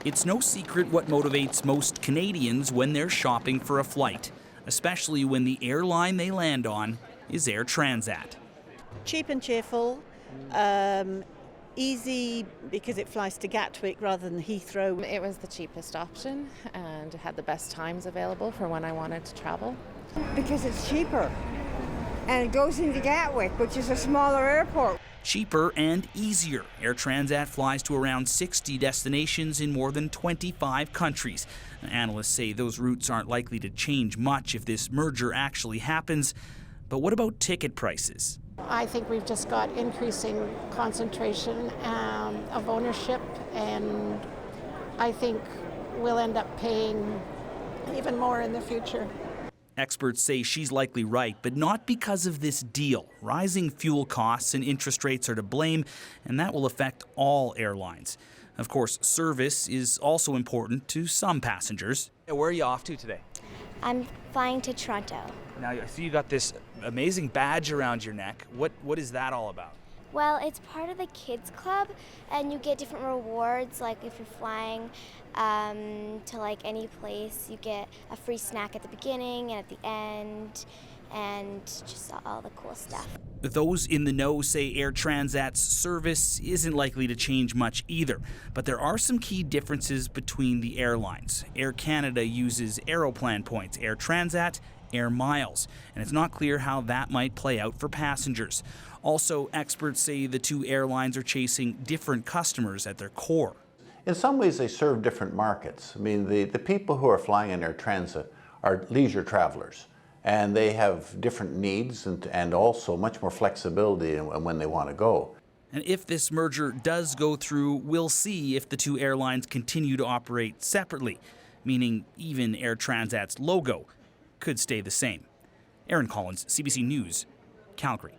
It's no secret what motivates most Canadians when they're shopping for a flight, especially when the airline they land on is Air Transat. Cheap and cheerful, easy because it flies to Gatwick rather than Heathrow. It was the cheapest option and it had the best times available for when I wanted to travel. Because it's cheaper and it goes into Gatwick, which is a smaller airport. Cheaper and easier. Air Transat flies to around 60 destinations in more than 25 countries. Analysts say those routes aren't likely to change much if this merger actually happens. But what about ticket prices? I think we've just got increasing concentration of ownership, and I think we'll end up paying even more in the future. Experts say she's likely right, but not because of this deal. Rising fuel costs and interest rates are to blame, and that will affect all airlines. Of course, service is also important to some passengers. Where are you off to today? I'm flying to Toronto. Now, I see you got this amazing badge around your neck. What is that all about? Well, it's part of the kids club, and you get different rewards. Like if you're flying to like any place, you get a free snack at the beginning and at the end, and just all the cool stuff. Those in the know say Air Transat's service isn't likely to change much either. But there are some key differences between the airlines. Air Canada uses Aeroplan points, Air Transat, Air Miles, and it's not clear how that might play out for passengers. Also, experts say the two airlines are chasing different customers at their core. In some ways, they serve different markets. I mean, the people who are flying in Air Transat are leisure travelers, and they have different needs and also much more flexibility in when they want to go. And if this merger does go through, we'll see if the two airlines continue to operate separately, meaning even Air Transat's logo could stay the same. Aaron Collins, CBC News, Calgary.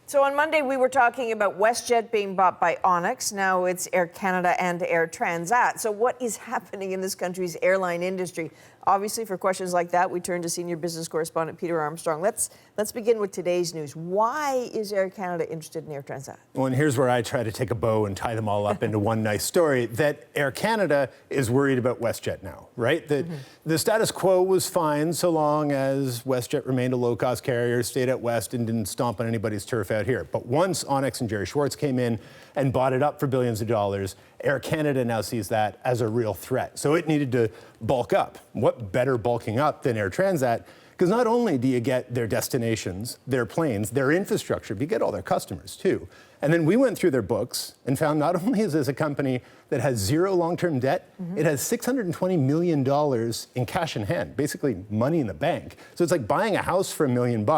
So on Monday, we were talking about WestJet being bought by Onex. Now it's Air Canada and Air Transat. So what is happening in this country's airline industry? Obviously, for questions like that, we turn to senior business correspondent Peter Armstrong. Let's begin with today's news. Why is Air Canada interested in Air Transat? Well, and here's where I try to take a bow and tie them all up into one nice story, that Air Canada is worried about WestJet now, right? That the status quo was fine so long as WestJet remained a low-cost carrier, stayed at West, and didn't stomp on anybody's turf out here. But once Onex and Jerry Schwartz came in and bought it up for billions of dollars, Air Canada now sees that as a real threat. So it needed to bulk up. What better bulking up than Air Transat? Because not only do you get their destinations, their planes, their infrastructure, but you get all their customers too. And then we went through their books and found not only is this a company that has zero long-term debt, it has $620 million in cash in hand, basically money in the bank. So it's like buying a house for $1 million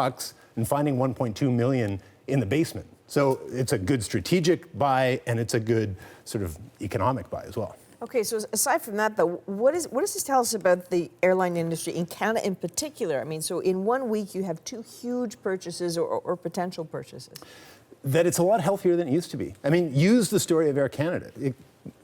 and finding 1.2 million in the basement. So it's a good strategic buy, and it's a good sort of economic buy as well. Okay, so aside from that, though, what does this tell us about the airline industry in Canada in particular? I mean, so in 1 week, you have two huge purchases or potential purchases. That it's a lot healthier than it used to be. I mean, use the story of Air Canada.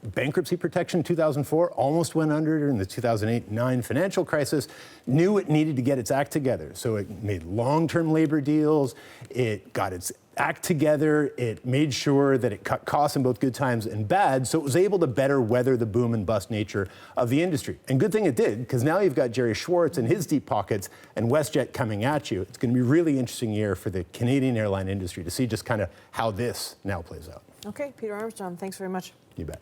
Bankruptcy protection in 2004, almost went under during the 2008-9 financial crisis, knew it needed to get its act together. So it made long-term labor deals, it got its act together, it made sure that it cut costs in both good times and bad, so it was able to better weather the boom and bust nature of the industry. And good thing it did, because now you've got Jerry Schwartz and his deep pockets and WestJet coming at you. It's going to be a really interesting year for the Canadian airline industry to see just kind of how this now plays out. Okay, Peter Armstrong, thanks very much. You bet.